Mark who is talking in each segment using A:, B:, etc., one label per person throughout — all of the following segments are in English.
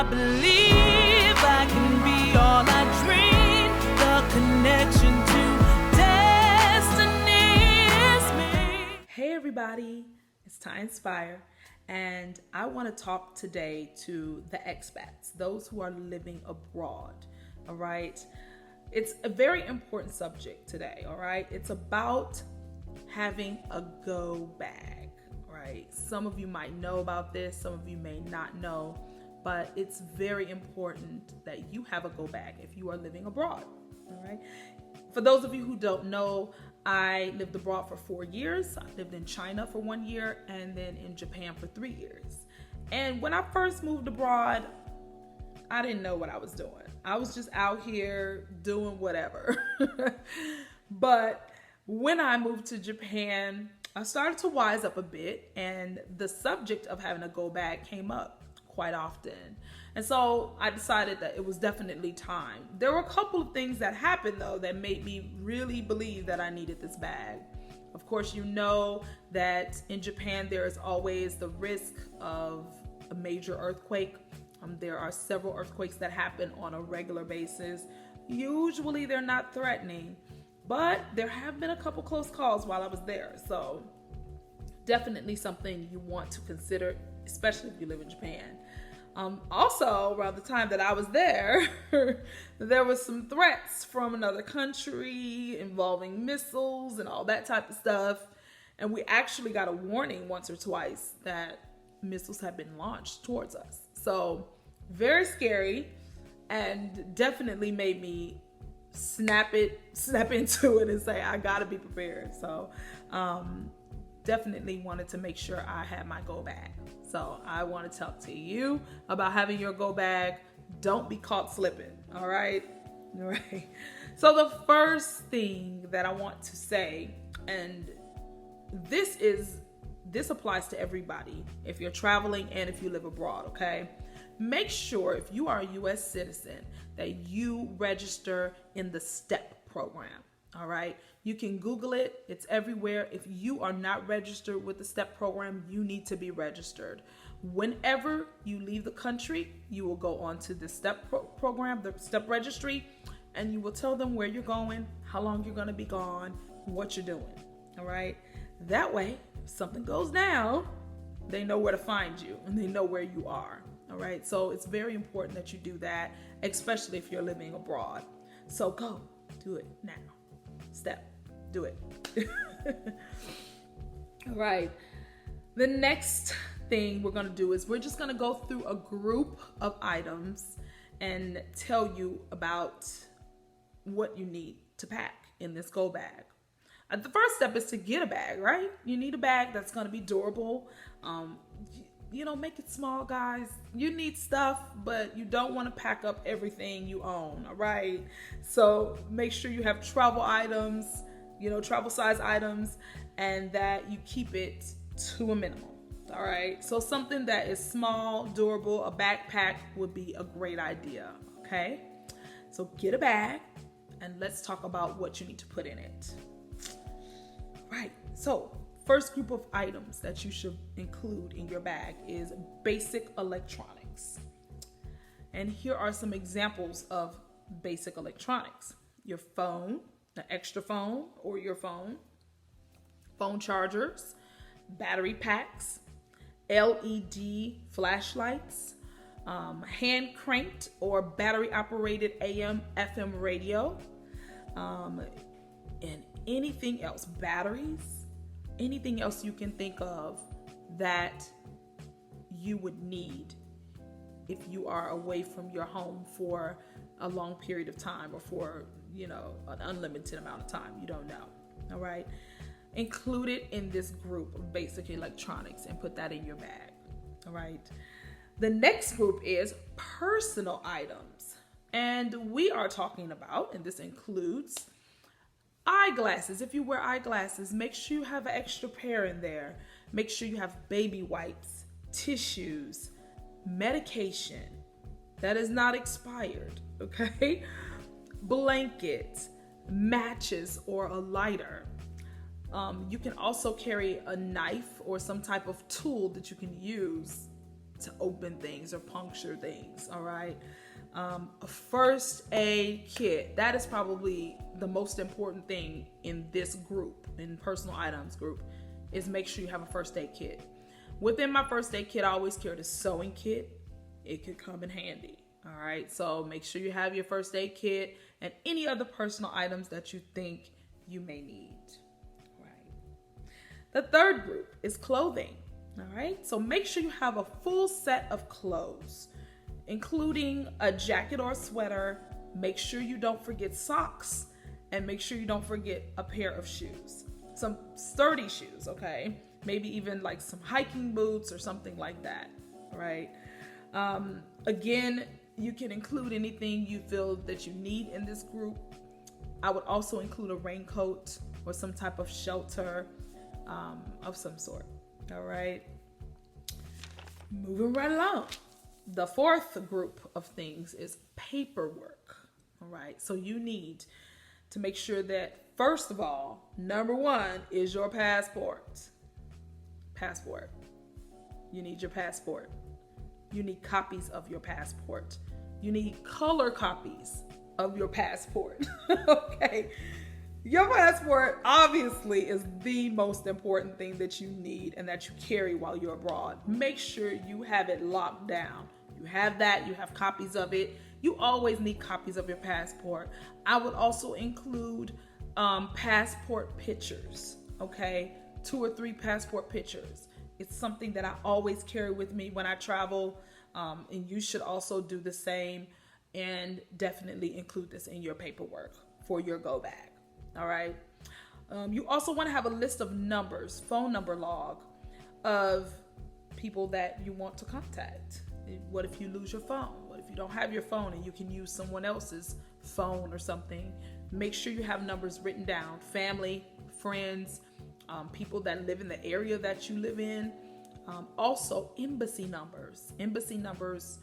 A: I believe I can be all I dream. The connection to destiny is me.
B: Hey everybody, it's Ty Inspire, and I want to talk today to the expats, those who are living abroad, all right? It's a very important subject today, all right? It's about having a go bag, right? Some of you might know about this, some of you may not know, but it's very important that you have a go bag if you are living abroad, all right? For those of you who don't know, I lived abroad for 4 years. I lived in China for 1 year and then in Japan for 3 years. And when I first moved abroad, I didn't know what I was doing. I was just out here doing whatever. But when I moved to Japan, I started to wise up a bit, and the subject of having a go bag came up quite often. And so I decided that it was definitely time. There were a couple of things that happened though that made me really believe that I needed this bag. Of course, you know that in Japan there is always the risk of a major earthquake. There are several earthquakes that happen on a regular basis. Usually they're not threatening, but there have been a couple close calls while I was there. So definitely something you want to consider, especially if you live in Japan. Also, around the time that I was there, there was some threats from another country involving missiles and all that type of stuff. And we actually got a warning once or twice that missiles had been launched towards us. So very scary, and definitely made me snap into it and say, I gotta be prepared. So definitely wanted to make sure I had my go bag. So I want to talk to you about having your go bag. Don't be caught slipping. All right. So the first thing that I want to say, and this applies to everybody if you're traveling and if you live abroad, okay? Make sure if you are a U.S. citizen that you register in the STEP program, all right? You can Google it. It's everywhere. If you are not registered with the STEP program, you need to be registered. Whenever you leave the country, you will go on to the STEP program, the STEP registry, and you will tell them where you're going, how long you're going to be gone, what you're doing, all right? That way, if something goes down, they know where to find you and they know where you are, all right? So it's very important that you do that, especially if you're living abroad. So go do it now. STEP, do it. All right. The next thing we're going to do is we're just going to go through a group of items and tell you about what you need to pack in this go bag. The first step is to get a bag, right? You need a bag that's going to be durable. Make it small, guys. You need stuff, but you don't want to pack up everything you own, all right? So make sure you have travel items, travel size items, and that you keep it to a minimum, all right? So something that is small, durable, a backpack would be a great idea, okay? So get a bag, and let's talk about what you need to put in it. Right, so first group of items that you should include in your bag is basic electronics. And here are some examples of basic electronics. Your phone, an extra phone or your phone chargers, battery packs, LED flashlights, hand cranked or battery operated AM, FM radio, and anything else, batteries, anything else you can think of that you would need if you are away from your home for a long period of time or for, an unlimited amount of time. You don't know. All right. Include it in this group of basic electronics and put that in your bag. All right. The next group is personal items. And we are talking about, and this includes eyeglasses. If you wear eyeglasses, make sure you have an extra pair in there. Make sure you have baby wipes, tissues, medication that is not expired, okay? Blankets, matches, or a lighter. You can also carry a knife or some type of tool that you can use to open things or puncture things. All right. A first aid kit. That is probably the most important thing in this group, in personal items group, is make sure you have a first aid kit. Within my first aid kit, I always carry the sewing kit. It could come in handy. All right. So make sure you have your first aid kit and any other personal items that you think you may need. Right. The third group is clothing. All right. So make sure you have a full set of clothes, including a jacket or a sweater. Make sure you don't forget socks, and make sure you don't forget a pair of shoes. Some sturdy shoes, okay? Maybe even like some hiking boots or something like that, right? Again, you can include anything you feel that you need in this group. I would also include a raincoat or some type of shelter of some sort, all right? Moving right along. The fourth group of things is paperwork, all right? So you need to make sure that, first of all, number one is your passport. Passport. You need your passport. You need copies of your passport. You need color copies of your passport. Okay. Your passport obviously is the most important thing that you need and that you carry while you're abroad. Make sure you have it locked down. You have that, you have copies of it. You always need copies of your passport. I would also include passport pictures, okay? 2 or 3 passport pictures. It's something that I always carry with me when I travel, and you should also do the same, and definitely include this in your paperwork for your go bag, all right? You also want to have a list of numbers, phone number log of people that you want to contact. What if you lose your phone? What if you don't have your phone and you can use someone else's phone or something? Make sure you have numbers written down. Family, friends, people that live in the area that you live in. Also, embassy numbers. Embassy numbers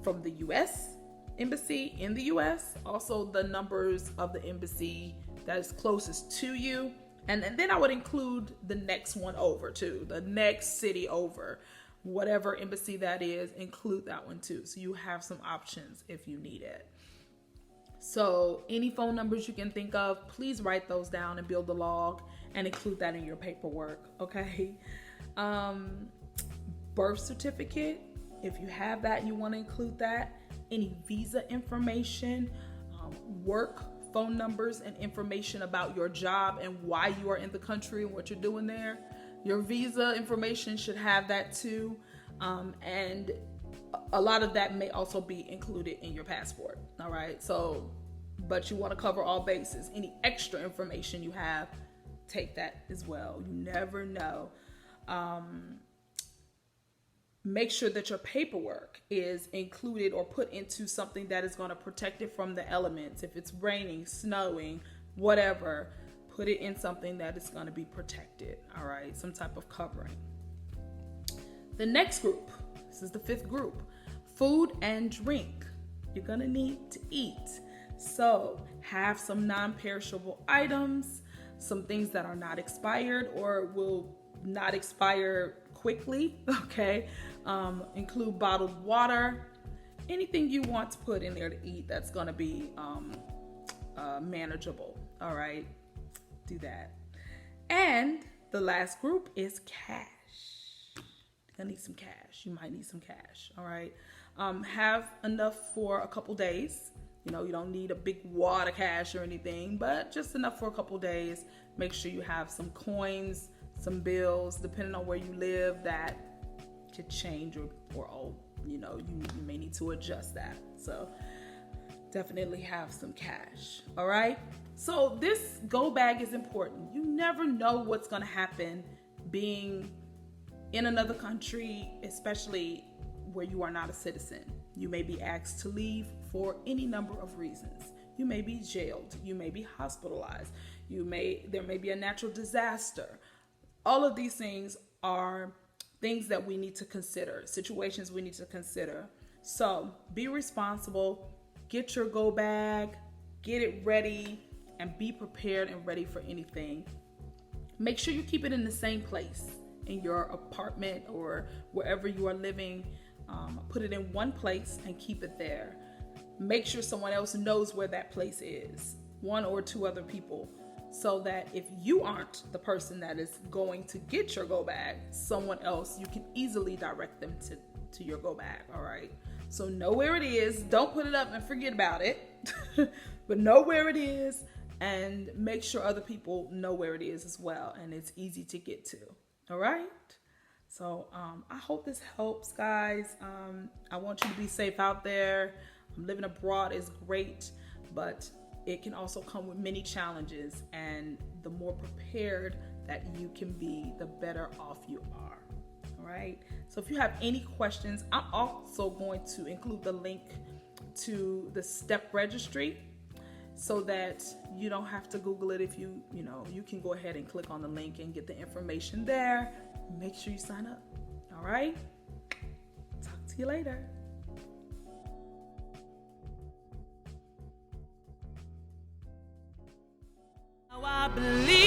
B: from the U.S. embassy in the U.S. Also, the numbers of the embassy that is closest to you. And then I would include the next one over too, the next city over. Whatever embassy that is, include that one too. So you have some options if you need it. So any phone numbers you can think of, please write those down and build a log and include that in your paperwork, okay? Birth certificate, if you have that, you want to include that. Any visa information, work phone numbers and information about your job and why you are in the country and what you're doing there. Your visa information should have that too. And a lot of that may also be included in your passport. All right. So, but you want to cover all bases. Any extra information you have, take that as well. You never know. Make sure that your paperwork is included or put into something that is going to protect it from the elements. If it's raining, snowing, whatever, put it in something that is going to be protected, all right? Some type of covering. The next group, this is the 5th group, food and drink. You're going to need to eat. So have some non-perishable items, some things that are not expired or will not expire quickly, okay? Include bottled water, anything you want to put in there to eat that's going to be manageable, all right? Do that. And the last group is cash. I need some cash. You might need some cash. All right. Have enough for a couple days. You know, you don't need a big wad of cash or anything, but just enough for a couple days. Make sure you have some coins, some bills, depending on where you live, that could change or you know, you may need to adjust that. So definitely have some cash. All right. So this go bag is important. You never know what's going to happen being in another country, especially where you are not a citizen. You may be asked to leave for any number of reasons. You may be jailed. You may be hospitalized. There may be a natural disaster. All of these things are things that we need to consider, situations we need to consider. So be responsible, get your go bag, get it ready, and be prepared and ready for anything. Make sure you keep it in the same place. in your apartment or wherever you are living. Put it in one place and keep it there. Make sure someone else knows where that place is, one or two other people, so that if you aren't the person that is going to get your go bag, someone else, you can easily direct them to your go bag. All right, so know where it is. Don't put it up and forget about it, but know where it is and make sure other people know where it is as well, and it's easy to get to. All right, so I hope this helps, guys. I want you to be safe out there. Living abroad is great, but it can also come with many challenges, and the more prepared that you can be, the better off you are. All right, so if you have any questions, I'm also going to include the link to the STEP registry so that you don't have to Google it. If you can go ahead and click on the link and get the information there. Make sure you sign up. All right, talk to you later.
A: I believe